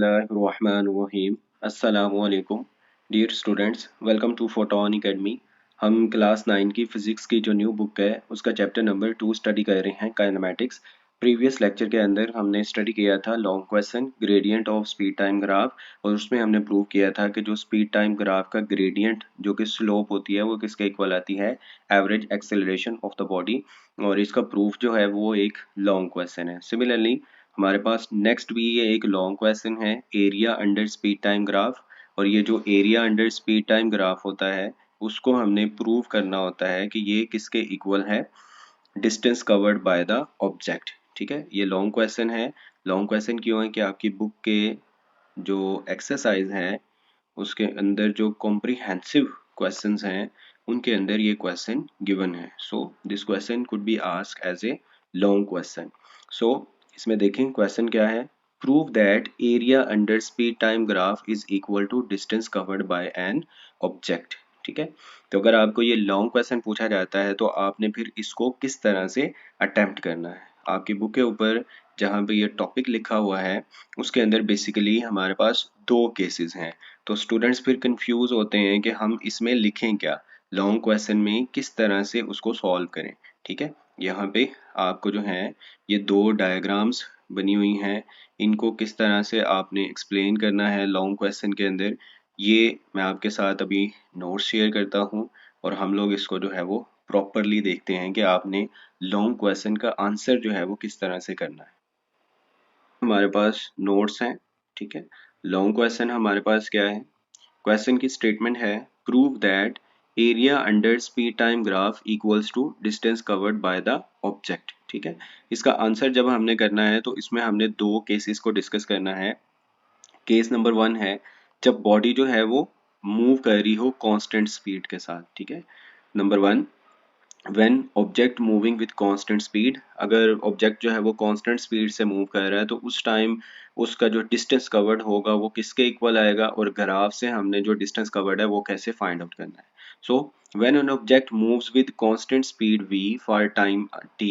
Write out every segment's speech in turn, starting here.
बिस्मिल्लाहिर्रहमानिर्रहीम। अस्सलामुअलैकुम dear students, welcome to Photon Academy. हम क्लास 9 की फिजिक्स की जो न्यू बुक है उसका चैप्टर नंबर 2 स्टडी कर रहे हैं, काइनेमेटिक्स। प्रीवियस लेक्चर के अंदर हमने स्टडी किया था long question gradient of speed time graph, और उसमें हमने प्रूव किया था कि जो स्पीड टाइम ग्राफ का ग्रेडियंट जो कि स्लोप होती है वो किसके इक्वल आती है, average acceleration of the body. और इसका प्रूफ जो है वो एक लॉन्ग क्वेश्चन है। सिमिलरली हमारे पास नेक्स्ट भी ये एक लॉन्ग क्वेश्चन है, area under speed time graph. और ये जो area under speed time graph होता है उसको हमने प्रूव करना होता है कि ये किसके इक्वल है, distance covered by the object. ठीक है, ये लॉन्ग क्वेश्चन है। लॉन्ग क्वेश्चन क्यों है कि आपकी बुक के जो एक्सरसाइज है उसके अंदर जो कॉम्प्रिहेंसिव क्वेश्चंस हैं उनके अंदर ये क्वेश्चन गिवन है। So this question could be asked as a long question. सो इसमें देखें क्वेश्चन क्या है, prove that area under speed time graph is equal to distance covered by an object. ठीक है, तो अगर आपको ये लॉन्ग क्वेश्चन पूछा जाता है तो आपने फिर इसको किस तरह से अटेम्प्ट करना है। आपकी बुक के ऊपर जहाँ पे ये टॉपिक लिखा हुआ है उसके अंदर बेसिकली हमारे पास दो केसेस हैं। तो स्टूडेंट्स फिर कंफ्यूज होते हैं कि हम इसमें लिखें क्या, लॉन्ग क्वेश्चन में किस तरह से उसको सॉल्व करें। ठीक है, यहाँ पे आपको जो है ये दो डायग्राम्स बनी हुई हैं, इनको किस तरह से आपने एक्सप्लेन करना है लॉन्ग क्वेश्चन के अंदर, ये मैं आपके साथ अभी नोट्स शेयर करता हूँ। और हम लोग इसको जो है वो प्रॉपरली देखते हैं कि आपने लॉन्ग क्वेश्चन का आंसर जो है वो किस तरह से करना है। हमारे पास नोट्स हैं। ठीक है, लॉन्ग क्वेश्चन हमारे पास क्या है, क्वेश्चन की स्टेटमेंट है, prove that area under speed time graph equals to distance covered by the object. ठीक है, इसका आंसर जब हमने करना है तो इसमें हमने दो केसेस को डिस्कस करना है। केस नंबर 1 है जब बॉडी जो है वो मूव कर रही हो कांस्टेंट स्पीड के साथ। ठीक है, number 1 when object moving with constant speed, अगर ऑब्जेक्ट जो है वो कांस्टेंट स्पीड से मूव कर रहा है तो उस टाइम उसका जो डिस्टेंस कवर्ड होगा वो किसके इक्वल आएगा, और ग्राफ से हमने जो डिस्टेंस कवर्ड है वो कैसे फाइंड आउट करना है। So when an object moves with constant speed v for time t,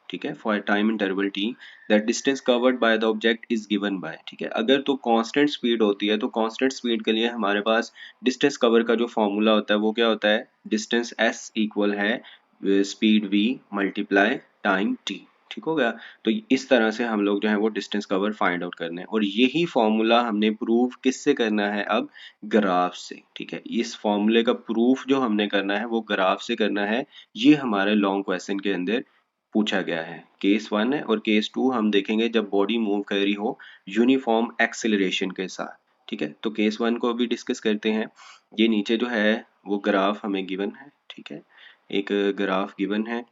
ठीक है, for time interval t, that distance covered by the object is given by. ठीक है, अगर तो कांस्टेंट स्पीड होती है तो कांस्टेंट स्पीड के लिए हमारे पास डिस्टेंस कवर का जो फॉर्मूला होता है वो क्या होता है, डिस्टेंस s इक्वल है speed v multiply time t। ठीक हो गया, तो इस तरह से हम लोग जो है वो डिस्टेंस कवर फाइंड आउट करने हैं, और यही फॉर्मूला हमने प्रूव किससे करना है, अब ग्राफ से। ठीक है, इस फॉर्मूले का प्रूफ जो हमने करना है वो ग्राफ से करना है। ये हमारे लॉन्ग क्वेश्चन के अंदर पूछा गया है। केस 1 है, और केस 2 हम देखेंगे जब बॉडी मूव कर रही हो यूनिफॉर्म एक्सेलरेशन के साथ। ठीक है, तो केस 1 को अभी डिस्कस करते हैं। ये नीचे जो है वो ग्राफ हमें गिवन है। ठीक है, एक ग्राफ गिवन है,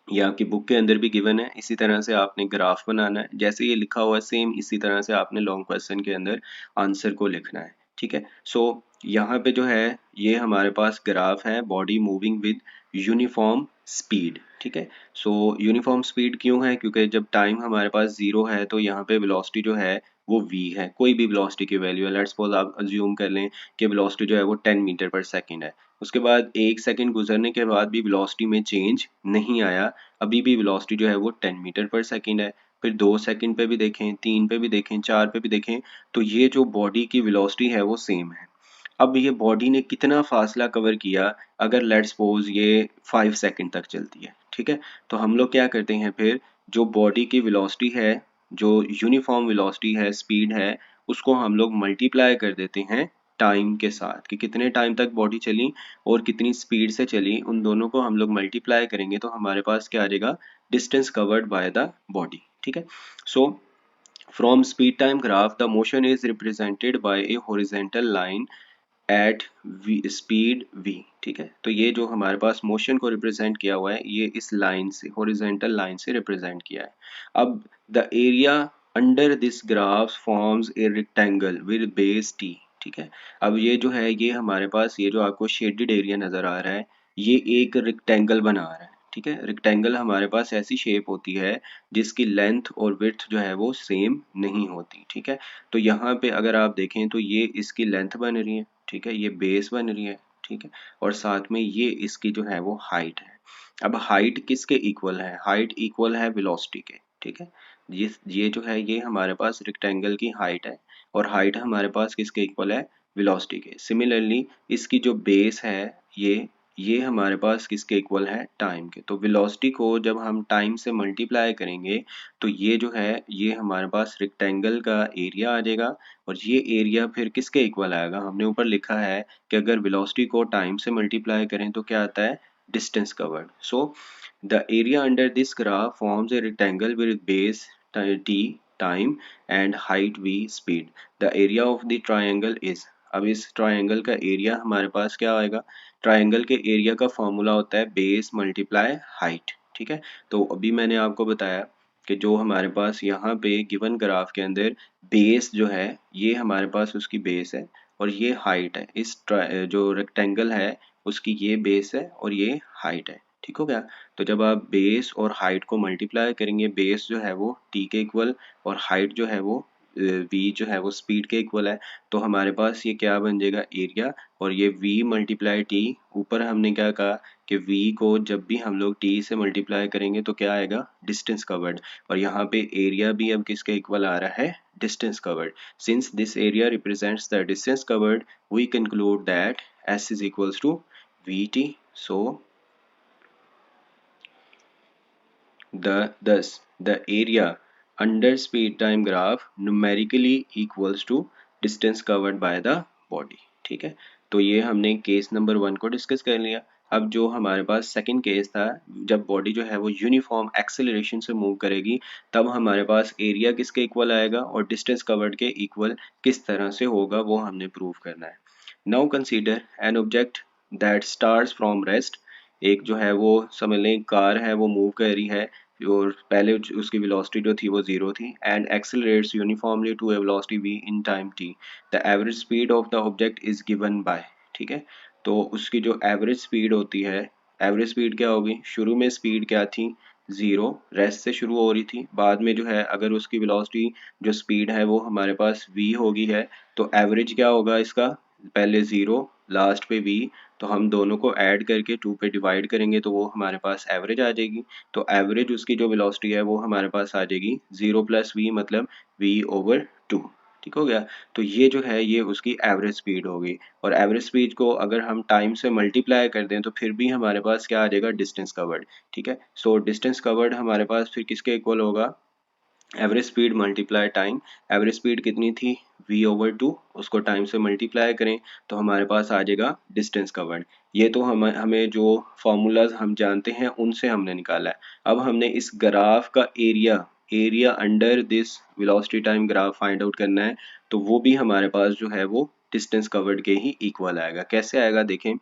ये आपकी बुक के अंदर भी गिवन है। इसी तरह से आपने ग्राफ बनाना है, जैसे ये लिखा हुआ है सेम इसी तरह से आपने लॉन्ग क्वेश्चन के अंदर आंसर को लिखना है। ठीक है, सो यहाँ पे जो है ये हमारे पास ग्राफ है, body moving with uniform speed. ठीक है, सो यूनिफॉर्म स्पीड क्यों है, क्योंकि जब टाइम हमारे पास जीरो है तो यहाँ पे वेलोसिटी जो है वो v है, कोई भी वेलोसिटी की वैल्यू है। लेट्स सपोज आप अज्यूम कर लें कि वेलोसिटी जो है वो 10 मीटर पर सेकंड है। उसके बाद 1 सेकंड गुजरने के बाद भी वेलोसिटी में चेंज नहीं आया, अभी भी वेलोसिटी जो है वो 10 मीटर पर सेकंड है। फिर 2 सेकंड पे भी देखें, 3 पे भी देखें, 4 पे भी देखें, तो ये जो बॉडी की वेलोसिटी है वो सेम है। अब ये बॉडी ने कितना फासला कवर किया, अगर लेट्स सपोज ये 5 सेकंड तक चलती है। ठीक है, तो हम लोग क्या करते हैं, फिर जो बॉडी की वेलोसिटी है, जो यूनिफॉर्म वेलोसिटी है, स्पीड है, उसको हम लोग मल्टीप्लाई कर देते हैं टाइम के साथ, कि कितने टाइम तक बॉडी चली और कितनी स्पीड से चली, उन दोनों को हम लोग मल्टीप्लाई करेंगे तो हमारे पास क्या आ जाएगा, distance covered by the body. ठीक है, so from speed time graph the motion is represented by A horizontal line at speed v। ठीक है, तो ये जो हमारे पास मोशन को रिप्रेजेंट किया हुआ है ये इस लाइन से, हॉरिजॉन्टल लाइन से रिप्रेजेंट किया है। अब the area under this graph forms a rectangle with base t। ठीक है, अब ये जो है ये हमारे पास ये जो आपको शेडेड एरिया नजर आ रहा है ये एक रेक्टेंगल बना रहा है। ठीक है, रेक्टेंगल हमारे पास ऐसी शेप होती है जिसकी लेंथ और विड्थ जो है वो सेम नहीं होती। ठीक है, तो यहाँ पे अगर आप देखें तो ये इसकी लेंथ बन रही है। ठीक है, ये बेस बन रही है। ठीक है, और साथ में ये इसकी जो है वो हाइट है। अब हाइट किसके इक्वल है, हाइट इक्वल है वेलोसिटी के। ठीक है, ये जो है ये हमारे पास रेक्टेंगल की हाइट है, और हाइट हमारे पास किसके इक्वल है, वेलोसिटी के। सिमिलरली इसकी जो बेस है ये हमारे पास किसके इक्वल है, टाइम के। तो वेलोसिटी को जब हम टाइम से मल्टीप्लाई करेंगे तो ये जो है ये हमारे पास रेक्टेंगल का एरिया आ जाएगा, और ये एरिया फिर किसके इक्वल आएगा, हमने ऊपर लिखा है कि अगर वेलोसिटी को टाइम से मल्टीप्लाई करें तो क्या आता है, distance covered. So the area under this graph forms a rectangle with base t time and height v speed. The area of the triangle is, अब इस ट्रायंगल का एरिया हमारे पास क्या आएगा, ट्रायंगल के एरिया का फॉर्मूला होता है बेस मल्टीप्लाई हाइट, ठीक है। तो अभी मैंने आपको बताया कि जो हमारे पास यहाँ पे गिवन ग्राफ के अंदर बेस जो है ये हमारे पास उसकी बेस है और ये हाइट है, जो रेक्टेंगल है उसकी ये बेस है और ये हाइट है, ठीक हो गया। तो जब आप बेस और हाइट को मल्टीप्लाई करेंगे, बेस जो है वो t के इक्वल और हाइट जो है वो v जो है वो स्पीड के इक्वल है, तो हमारे पास ये क्या बन जाएगा, एरिया, और ये v मल्टीप्लाई t, ऊपर हमने क्या कहा कि v को जब भी हम लोग t से मल्टीप्लाई करेंगे तो क्या आएगा, डिस्टेंस कवर्ड, और यहाँ पे एरिया भी अब किसके इक्वल आ रहा है, distance covered. Since this area represents the distance covered we conclude that s is equals to vt। so thus the area under speed time graph numerically equals to distance covered by the body, ठीक है। तो ये हमने case number 1 को discuss कर लिया। अब जो हमारे पास सेकंड केस था, जब बॉडी जो है वो यूनिफॉर्म एक्सेलरेशन से मूव करेगी तब हमारे पास एरिया किसके इक्वल आएगा और डिस्टेंस कवर्ड के इक्वल किस तरह से होगा वो हमने प्रूव करना है। Now consider an object that starts from rest. एक जो है वो समझ लें कार है, वो मूव कर रही है और पहले उसकी वेलोसिटी जो थी वो 0 थी, and accelerates uniformly to a velocity v in time t। The average speed of the object is given by, ठीक है। तो उसकी जो एवरेज स्पीड होती है, एवरेज स्पीड क्या होगी, शुरू में स्पीड क्या थी, 0, रेस्ट से शुरू हो रही थी, बाद में जो है अगर उसकी वेलोसिटी जो स्पीड है वो हमारे पास v होगी है, तो एवरेज क्या होगा इसका, पहले 0 लास्ट पे v, तो हम दोनों को ऐड करके 2 पे डिवाइड करेंगे तो वो हमारे पास एवरेज आ जाएगी। तो एवरेज उसकी जो वेलोसिटी है वो हमारे पास आ जाएगी 0 प्लस v मतलब v/2, ठीक हो गया। तो ये जो है ये उसकी एवरेज स्पीड होगी, और एवरेज स्पीड को अगर हम टाइम से मल्टीप्लाई कर दें तो फिर भी हमारे पास क्या आ जाएगा, डिस्टेंस कवर्ड, ठीक है। सो डिस्टेंस कवर्ड हमारे पास फिर किसके इक्वल होगा, average speed multiply time. Average speed कितनी थी, v/2, उसको टाइम से मल्टीप्लाई करें तो हमारे पास आ जाएगा डिस्टेंस कवर्ड। ये तो हमें जो फॉर्मूलाज हम जानते हैं उनसे हमने निकाला है। अब हमने इस ग्राफ का area under this velocity time graph find out करना है, तो वो भी हमारे पास जो है वो डिस्टेंस कवर्ड के ही इक्वल आएगा। कैसे आएगा देखें,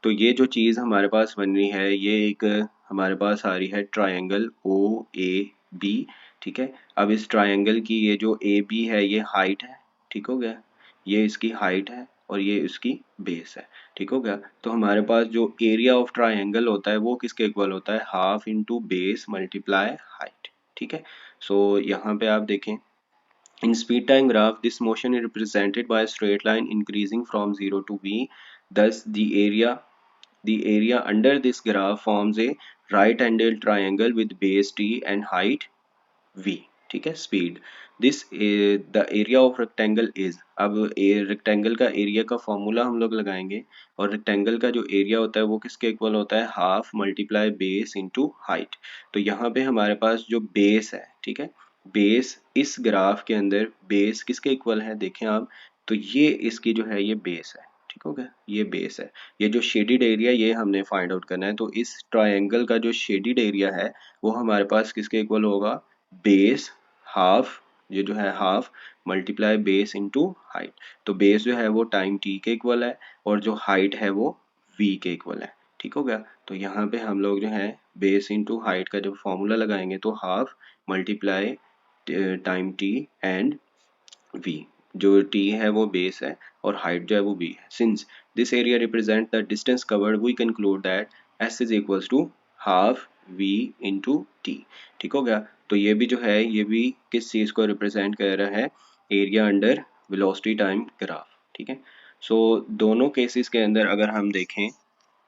तो ये जो चीज़ हमारे पास बन रही है ये एक हमारे पास आ रही है ट्रायंगल ओ ए बी, ठीक है। अब इस ट्रायंगल की ये जो ए बी है ये हाइट है, ठीक हो गया, ये इसकी हाइट है और ये इसकी बेस है, ठीक हो गया। तो हमारे पास जो एरिया ऑफ ट्रायंगल होता है वो किसके इक्वल होता है, half into base multiply height, ठीक है। सो यहाँ पे आप देखें, in speed time graph this motion is represented by a straight line increasing from 0 to v, thus the area under this graph forms a right angled triangle with base t and height v, ठीक है। Speed this the area of rectangle is, अब rectangle का area का formula हम लोग लगाएंगे, और rectangle का जो एरिया होता है वो किसके इक्वल होता है, half multiply base into height. तो यहाँ पे हमारे पास जो बेस है, ठीक है, बेस इस ग्राफ के अंदर बेस किसके इक्वल है देखें आप, तो ये इसकी जो है ये बेस है, ठीक हो गया, ये बेस है। ये जो शेडिड एरिया ये हमने फाइंड आउट करना है, तो इस ट्रायंगल का जो शेडिड एरिया है वो हमारे पास किसके इक्वल होगा, बेस हाफ, ये जो है half multiply base into height. तो बेस जो है वो टाइम t के इक्वल है और जो हाइट है वो v के इक्वल है, ठीक हो गया। तो यहाँ पे हम लोग जो है बेस इंटू हाइट का जब फॉर्मूला लगाएंगे तो half multiply time t and v, जो t है वो बेस है और हाइट जो है वो b है। Since this area represent the distance covered we conclude that s is equals to half v into t, ठीक हो गया। तो ये भी जो है ये भी किस चीज़ को रिप्रेजेंट कर रहा है, area under velocity time graph, ठीक है। सो दोनों केसेस के अंदर अगर हम देखें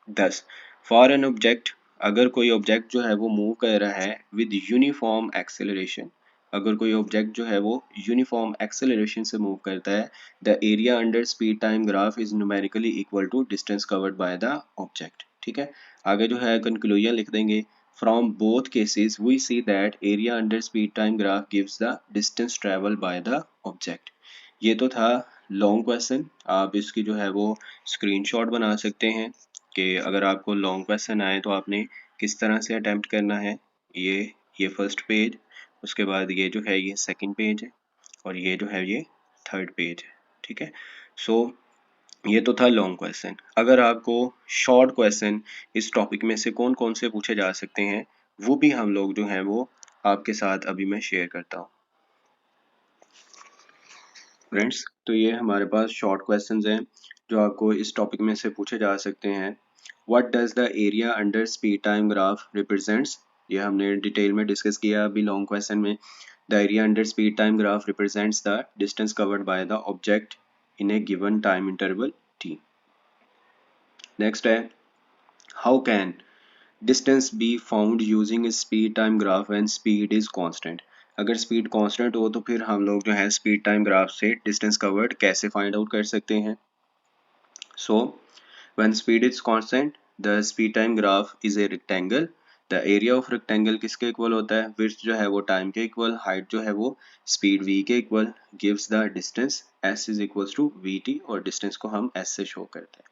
10 फॉर एन ऑब्जेक्ट, अगर कोई ऑब्जेक्ट जो है वो मूव कर रहा है विद यूनिफॉर्म एक्सेलरेशन, अगर कोई ऑब्जेक्ट जो है वो यूनिफॉर्म एक्सेलरेशन से मूव करता है, the area under speed time graph is numerically equal to distance covered by the object. ठीक है, आगे जो है कंक्लूजन लिख देंगे। From both cases we see that area under speed time graph gives the distance travel by the object. ये तो था लॉन्ग क्वेश्चन। आप इसकी जो है वो स्क्रीनशॉट बना सकते हैं कि अगर आपको लॉन्ग क्वेश्चन आए तो आपने किस तरह से अटेम्प्ट करना है। ये फर्स्ट पेज, उसके बाद ये जो है ये सेकंड पेज है, और ये जो है ये थर्ड पेज है। ठीक है, सो ये तो था लॉन्ग क्वेश्चन। अगर आपको शॉर्ट क्वेश्चन इस टॉपिक में से कौन कौन से पूछे जा सकते हैं, वो भी हम लोग जो है वो आपके साथ अभी मैं शेयर करता हूँ। फ्रेंड्स, तो ये हमारे पास शॉर्ट क्वेश्चंस हैं जो आपको इस टॉपिक में से पूछे जा सकते हैं। What does the area under speed time graph represents, ये हमने डिटेल में डिस्कस किया अभी लॉन्ग क्वेश्चन में। The area under speed time graph represents the distance covered by the object in a given time interval t। Next है, how can distance be found using speed time graph when speed is constant. अगर speed constant हो तो फिर हम लोग जो है speed time graph से डिस्टेंस कवर्ड कैसे फाइंड आउट कर सकते हैं। So when speed is constant the speed time graph is a rectangle. The area of rectangle किसके इक्वल होता है, विड्थ जो है वो टाइम के इक्वल, हाइट जो है वो स्पीड v के equal, gives the distance s is equals to vt, और डिस्टेंस को हम s से शो करते हैं।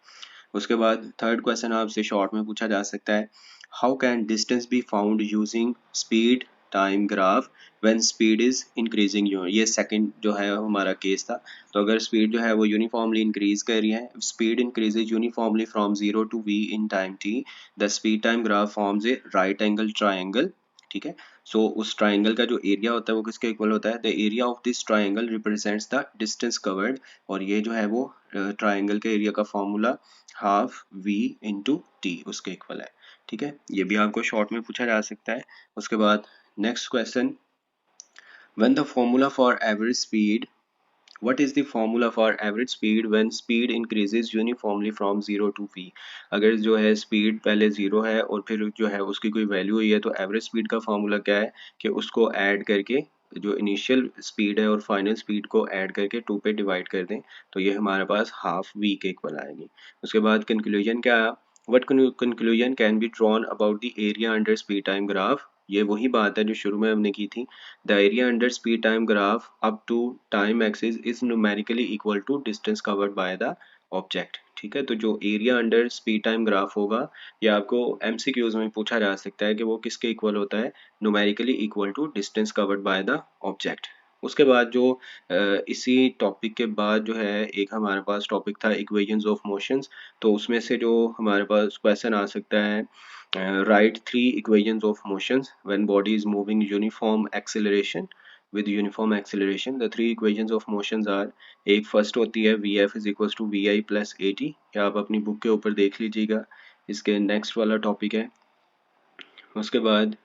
उसके बाद थर्ड क्वेश्चन आपसे शॉर्ट में पूछा जा सकता है, how can distance be found using speed time graph when speed is increasing. ये सेकंड जो है हमारा केस था। तो अगर स्पीड जो है वो यूनिफॉर्मली इंक्रीज कर रही है, speed increases uniformly from 0 to v in time t, the speed time graph forms a right angle triangle. ठीक है, सो उस ट्राइंगल का जो एरिया होता है वो किसके इक्वल होता है, the area of this triangle represents the distance covered, और ये जो है वो ट्राइंगल के एरिया का formula half v into T उसके इक्वल है। ठीक है, ये भी आपको शॉर्ट में पूछा जा सकता है। उसके बाद next question, when the formula for average speed, what is the formula for average speed when speed increases uniformly from 0 to v। अगर जो है स्पीड पहले 0 है और फिर जो है उसकी कोई वैल्यू हुई है, तो एवरेज स्पीड का फॉर्मूला क्या है कि उसको ऐड करके जो इनिशियल स्पीड है और फाइनल स्पीड को ऐड करके 2 पे डिवाइड कर दें, तो ये हमारे पास हाफ v के इक्वल आएगी। उसके बाद कंक्लूजन क्या आया, what conclusion can be drawn about the area under speed time graph। ये वही बात है जो शुरू में हमने की थी। The area under speed time graph up to time axis is numerically equal to distance covered by the object। ठीक है, तो जो area under speed time graph होगा, ये आपको एमसीक्यूज में पूछा जा सकता है कि वो किसके इक्वल होता है, numerically equal to distance covered by the object. उसके बाद जो इसी टॉपिक के बाद जो है एक हमारे पास टॉपिक था इक्वेशंस ऑफ मोशंस। तो उसमें से जो हमारे पास क्वेश्चन आ सकता है, write 3 equations of motions when body is moving uniform acceleration with uniform acceleration। the 3 equations of motions are, एक फर्स्ट होती है vf is equals to vi plus at, या आप अपनी बुक के ऊपर देख लीजिएगा, इसके नेक्स्ट वाला टॉपिक है। उसके बाद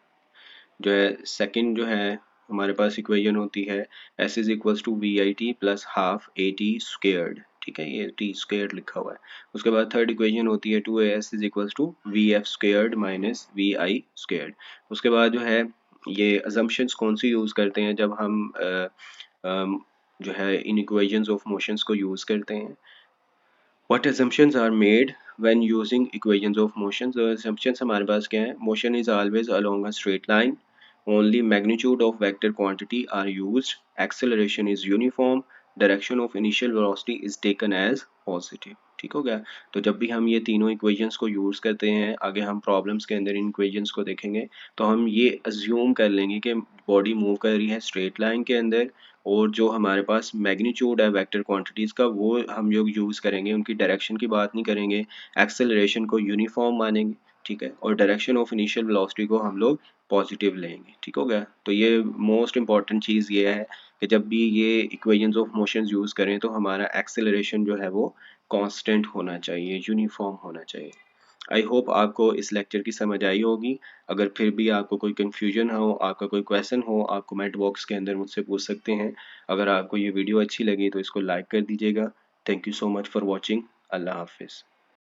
जो है सेकंड जो है हमारे पास इक्वेशन होती है s is equals to v i t plus half a t squared. ठीक है, ये टी स्क्वेयर्ड लिखा हुआ है। उसके बाद थर्ड इक्वेशन होती है 2as is equals to v f squared minus v i squared. उसके बाद जो है ये अजम्पशंस कौन सी यूज़ करते हैं जब हम जो है इन इक्वेशंस ऑफ मोशंस को यूज़ करते हैं। What assumptions are made when using equations of motion? So assumptions हमारे पास क्या है, motion is always along a straight line, only magnitude of vector quantity are used, acceleration is uniform, direction of initial velocity is taken as positive। ठीक हो गया। तो जब भी हम ये तीनों इक्वेशंस को यूज़ करते हैं, आगे हम प्रॉब्लम्स के अंदर इन इक्वेशंस को देखेंगे, तो हम ये अज्यूम कर लेंगे कि बॉडी मूव कर रही है स्ट्रेट लाइन के अंदर, और जो हमारे पास मैग्नीट्यूड है वेक्टर क्वांटिटीज़ का वो हम लोग यूज़ करेंगे, उनकी डायरेक्शन की बात नहीं करेंगे, एक्सेलरेशन को यूनिफॉर्म मानेंगे। ठीक है, और डायरेक्शन ऑफ इनिशियल वेलोसिटी को हम लोग पॉजिटिव लेंगे। ठीक हो गया। तो ये मोस्ट इंपॉर्टेंट चीज़ ये है कि जब भी ये इक्वेशंस ऑफ मोशंस यूज़ करें तो हमारा एक्सेलरेशन जो है वो कांस्टेंट होना चाहिए, यूनिफॉर्म होना चाहिए। आई होप आपको इस लेक्चर की समझ आई होगी। अगर फिर भी आपको कोई कन्फ्यूजन हो, आपका कोई क्वेश्चन हो, आप कमेंट बॉक्स के अंदर मुझसे पूछ सकते हैं। अगर आपको ये वीडियो अच्छी लगी तो इसको लाइक कर दीजिएगा। Thank you so much for watching. अल्लाह हाफिज़।